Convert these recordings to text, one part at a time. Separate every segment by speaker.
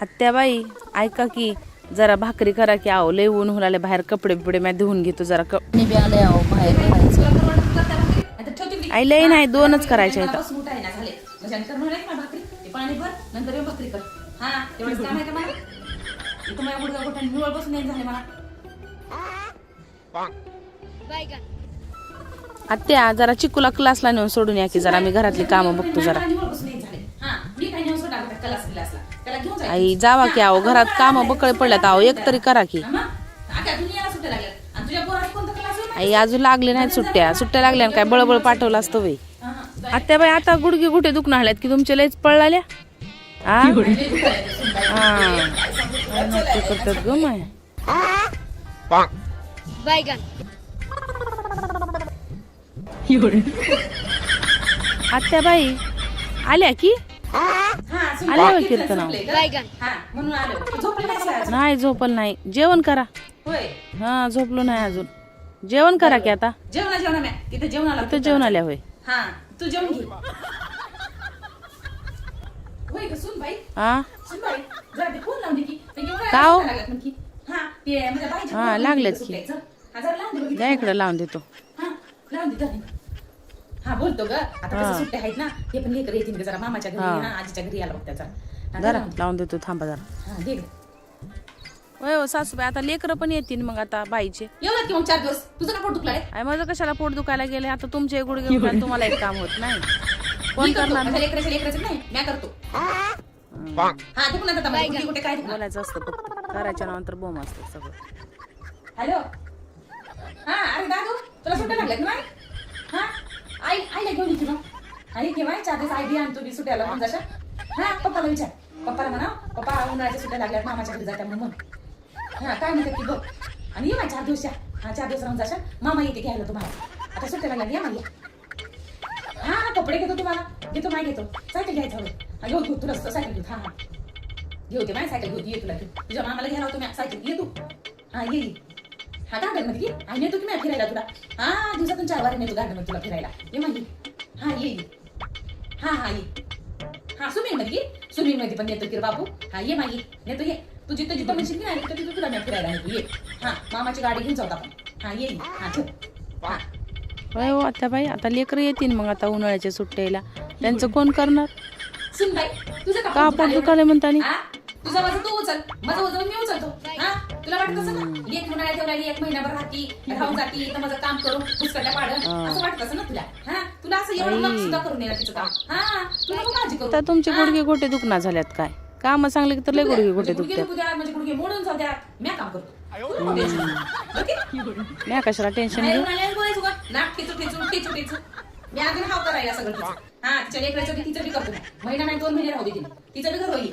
Speaker 1: आत्याबाई ऐका की जरा भाकरी करा की आहो लय ऊन होऊन आले बाहेर कपडे बिपडे मी धुवून घेतो जरा आई लय नाही दोनच करायच्या आहेत आत्या जरा चिकूला क्लासला नेऊन सोडून या की जरा मी घरातली कामं बघतो जरा आई जावा की आहो घरात कामं बकळे पडल्यात आहो एक तरी करा की आई अजून लागले नाहीत सुट्ट्या लागल्या काय बळबळ पाठवलं असतं बाई आत्याबाई आता गुडघे गुठे दुखणं आल्यात की तुमच्या लयच पळाल्या करतात ग माय आत्याबाई आल्या की आल्या कीर्तन नाही झोपल नाही जेवण करा हा झोपलो नाही अजून जेवण करा की आता तिथे जेवण आल्या होय हा लागलेच की द्या इकडे लावून देतो
Speaker 2: हा बोलतो ग आता सुट्ट्या आहेत ना हे पण लेकर येतील जरा मामाच्या घरी आजीच्या घरी आला बघ त्याचा
Speaker 1: जरा लावून देतो थांबा जरा होय हो सासूबाई आता लेकर पण येतील मग आता बाईचे
Speaker 2: येऊ की मग 4 दिवस तुझं का पोट दुखलाय
Speaker 1: माझं कशाला पोट दुखायला गेले आता तुमचे गुडघे तुम्हाला एक काम होत नाही कोण करणार
Speaker 2: लेकराचं नाही मी करतो हा तू पुन्हा कुठे काय
Speaker 1: बोलायचं असतं करायच्या नंतर बोम असतं सगळं
Speaker 2: हॅलो हा अरे दादू तुला सुट्ट्या लागल्यात ना हा आईला घेऊन येते मग आई केव्हा 4 दिवस आई बी आणतो मी सुट्ट्याला मग जशा हा पप्पाला विचार पप्पाला म्हणा पप्पा उन्हाळ्याच्या सुट्ट्या लागल्यात मामाच्या घरी जात्या मग हा काय म्हणतात की बघ आणि ये 4 दिवस हा 4 दिवस राहून जाशा मामा येते घ्यायला तुम्हाला आता सुट्ट्या लागल्या या मला हा कपडे घेतो तुम्हाला घेतो माय घेतो सायकल घ्यायचं हवं घेऊ तुला सायकल घेऊ हा घेऊ माय सायकल घेऊ ये तुला तुझ्या मामाला घ्यायला तुम्ही सायकल ये तू हा ये हा गार्डन मध्ये आई नेतो की मी फिरायला तुला हा दिवसातून 4 वार नेतो गार्डन मध्ये तुला फिरायला ये माझी हा ये हा ये हा स्विमिंग मध्ये पण नेतो की बाबू हा ये माझी नेतो ये तू जिथं म्हणशील की नाही तिथं तुला मी फिरायला नेतो ये हा मामाची गाडी घेऊन जाऊ आपण हा ये हा हा
Speaker 1: होय हो आत्याबाई आता लेकर येतील मग आता उन्हाळ्याच्या सुट्ट्याला त्यांचं कोण करणार
Speaker 2: सुन बाई तुझं
Speaker 1: का पोट दुखायला म्हणताना
Speaker 2: तुझा वजन तू उचल माझं वजन मी उचलतो हा तुला वाटत असं ना एक उन्हाळ्यात ठेवलेली 1 महिनाभर राहून जाती तर माझं काम करून पुस्तकाच्या पाडून असं वाटत असं ना तुला हा तुला असं एवढं लक्ष सुद्धा करून येणार तिचं काम हा तुला काळजी करू
Speaker 1: आता तुमचे गुडघे गोटे दुखणार झाल्यात काय काम सांगले की तर लय गुडघे गोटे दुखतात
Speaker 2: म्हणजे गुडघे मोडून जाऊ द्या मी काम करतो
Speaker 1: मी कशाला टेन्शन घेऊ
Speaker 2: नाक ठेचू मी अजून हाव करायला सगळं तिचं हा तिच्या लेकराचं बी तिचं बी करतो महिना नाही 2 महिने राहू दे तिचं बी घर होईल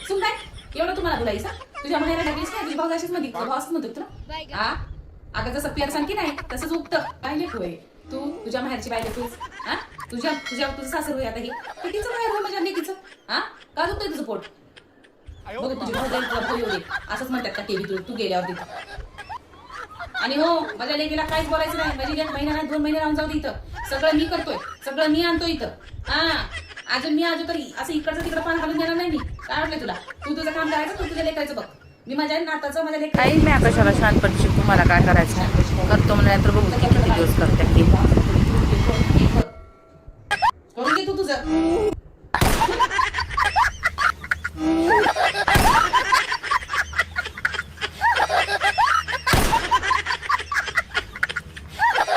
Speaker 2: सुन काय एवढं तुम्हाला बोलायचं तुझ्या माहेरा लागलीस काय तुझी भाऊ अशीच मध्ये भाऊ असं म्हणतो तुला हा अगं जसं पियर सांग की नाही तसंच उगतं पाहिले होय तू तुझ्या माहेरची बायको तूच हा तुझं सासर होय आता हे तिचं माहेर होय माझ्या लेकीचं हा का दुखतंय तुझं पोट बघ तुझी भाऊ जाईल तुला भाऊ येऊ असंच म्हणतात का टीव्ही तू गेल्यावर तिथं आणि हो माझ्या लेकीला काहीच बोलायचं नाही माझी लेक महिना नाही 2 महिने राहून जाऊ दे इथं सगळं मी करतोय सगळं मी आणतो इथं हा अजून तरी असं इकडचं तिकडं पान घालून देणार नाही मी काय वाटलं तुला तू तुझं काम करायचं तू तुझ्या लेकायचं बघ मी माझ्या नाताचं माझ्या लेक
Speaker 1: काही मी कशाला शांतपणे तुम्हाला काय करायचं करतो म्हणजे तर बघू किती दिवस करते
Speaker 2: करून घे तू तुझं